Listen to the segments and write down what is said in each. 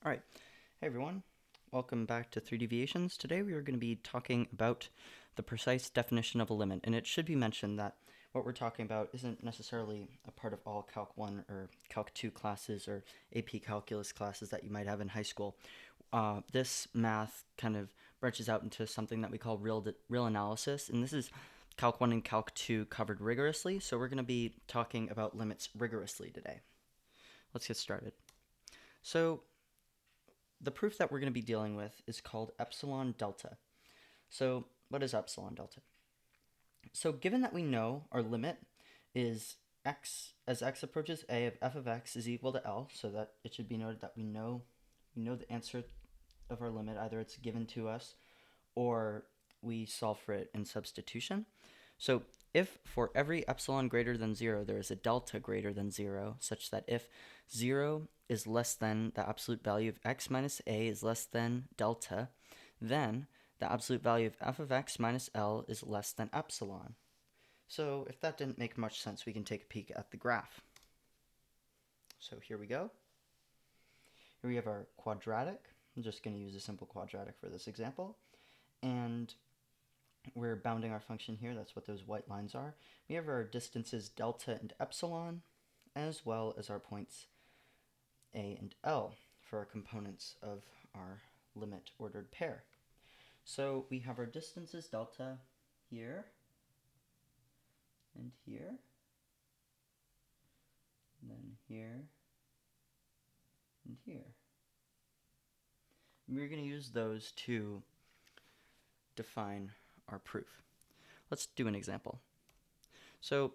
Alright, hey everyone, welcome back to 3 Deviations. Today we are going to be talking about the precise definition of a limit, and it should be mentioned that what we're talking about isn't necessarily a part of all Calc 1 or Calc 2 classes or AP Calculus classes that you might have in high school. This math kind of branches out into something that we call real analysis, and this is Calc 1 and Calc 2 covered rigorously, so we're going to be talking about limits rigorously today. Let's get started. So the proof that we're going to be dealing with is called Epsilon Delta. So what is Epsilon Delta? So given that we know our limit is x, as x approaches a of f of x is equal to L, so that it should be noted that we know the answer of our limit, either it's given to us or we solve for it in substitution. So if for every epsilon greater than 0 there is a delta greater than 0, such that if 0 is less than the absolute value of x minus a is less than delta, then the absolute value of f of x minus L is less than epsilon. So if that didn't make much sense, we can take a peek at the graph. So here we go. Here we have our quadratic. I'm just going to use a simple quadratic for this example. And we're bounding our function here. That's what those white lines are. We have our distances delta and epsilon, as well as our points a and L for our components of our limit ordered pair. So we have our distances delta here and here, and then here and here. And we're going to use those to define our proof. Let's do an example. So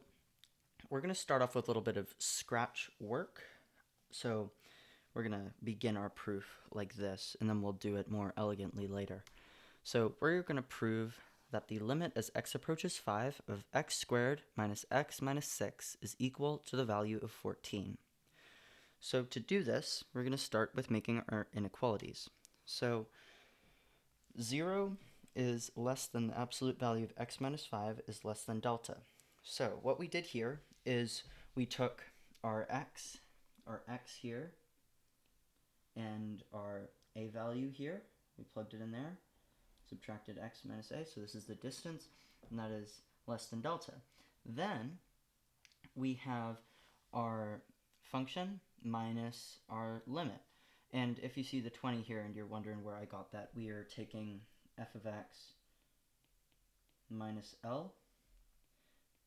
we're going to start off with a little bit of scratch work. So we're going to begin our proof like this, and then we'll do it more elegantly later. So we're going to prove that the limit as x approaches 5 of x squared minus x minus 6 is equal to the value of 14. So to do this, we're going to start with making our inequalities. So 0 is less than the absolute value of x minus 5 is less than delta. So what we did here is we took our x here, and our a value here, we plugged it in there, subtracted x minus a, so this is the distance, and that is less than delta. Then we have our function minus our limit. And if you see the 20 here and you're wondering where I got that, we are taking f of x minus L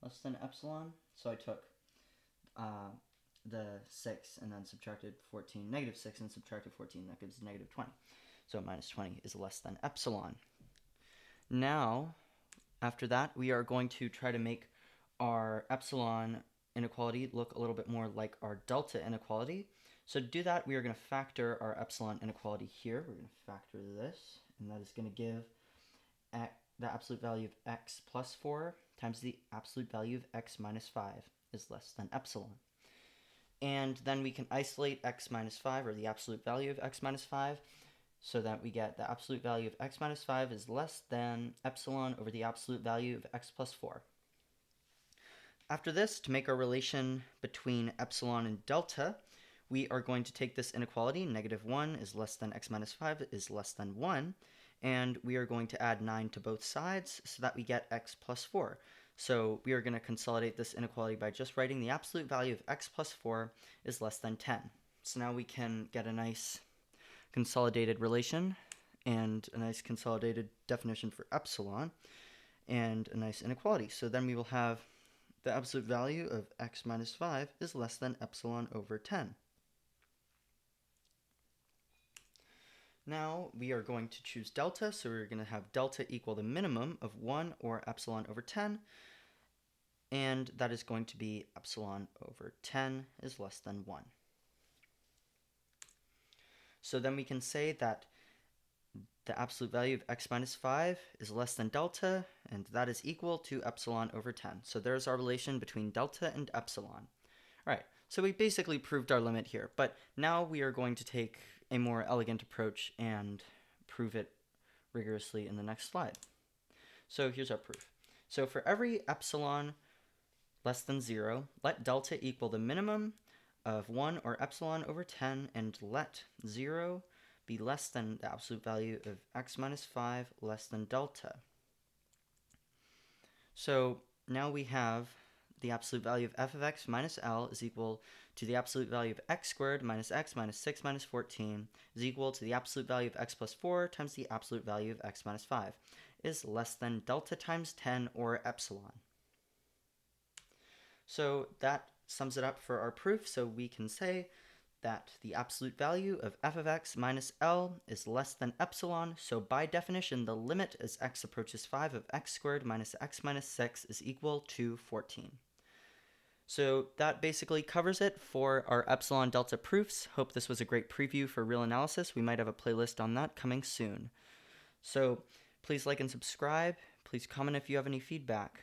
less than epsilon. So I took the 6 and then subtracted 14, negative 6 and subtracted 14, that gives negative 20. So minus 20 is less than epsilon. Now, after that, we are going to try to make our epsilon inequality look a little bit more like our delta inequality. So to do that, we are going to factor our epsilon inequality here. We're going to factor this, and that is going to give the absolute value of x plus 4 times the absolute value of x minus 5 is less than epsilon. And then we can isolate x minus 5, or the absolute value of x minus 5, so that we get the absolute value of x minus 5 is less than epsilon over the absolute value of x plus 4. After this, to make our relation between epsilon and delta, we are going to take this inequality, negative 1 is less than x minus 5 is less than 1, and we are going to add 9 to both sides so that we get x plus 4. So we are going to consolidate this inequality by just writing the absolute value of x plus 4 is less than 10. So now we can get a nice consolidated relation and a nice consolidated definition for epsilon and a nice inequality. So then we will have the absolute value of x minus 5 is less than epsilon over 10. Now we are going to choose delta, so we're going to have delta equal the minimum of 1 or epsilon over 10, and that is going to be epsilon over 10 is less than 1. So then we can say that the absolute value of x minus 5 is less than delta, and that is equal to epsilon over 10. So there's our relation between delta and epsilon. All right, so we basically proved our limit here, but now we are going to take a more elegant approach and prove it rigorously in the next slide. So here's our proof. So for every epsilon less than 0, let delta equal the minimum of 1 or epsilon over 10, and let 0 be less than the absolute value of x minus 5 less than delta. So now we have the absolute value of f of x minus L is equal to the absolute value of x squared minus x minus 6 minus 14 is equal to the absolute value of x plus 4 times the absolute value of x minus 5 is less than delta times 10 or epsilon. So that sums it up for our proof. So we can say that the absolute value of f of x minus L is less than epsilon, so by definition the limit as x approaches 5 of x squared minus x minus 6 is equal to 14. So that basically covers it for our epsilon delta proofs. Hope this was a great preview for real analysis. We might have a playlist on that coming soon. So please like and subscribe. Please comment if you have any feedback.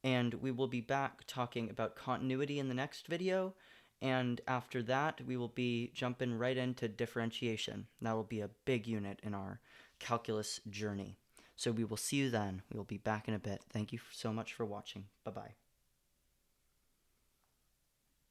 And we will be back talking about continuity in the next video. And after that, we will be jumping right into differentiation. That will be a big unit in our calculus journey. So we will see you then. We will be back in a bit. Thank you so much for watching. Bye-bye.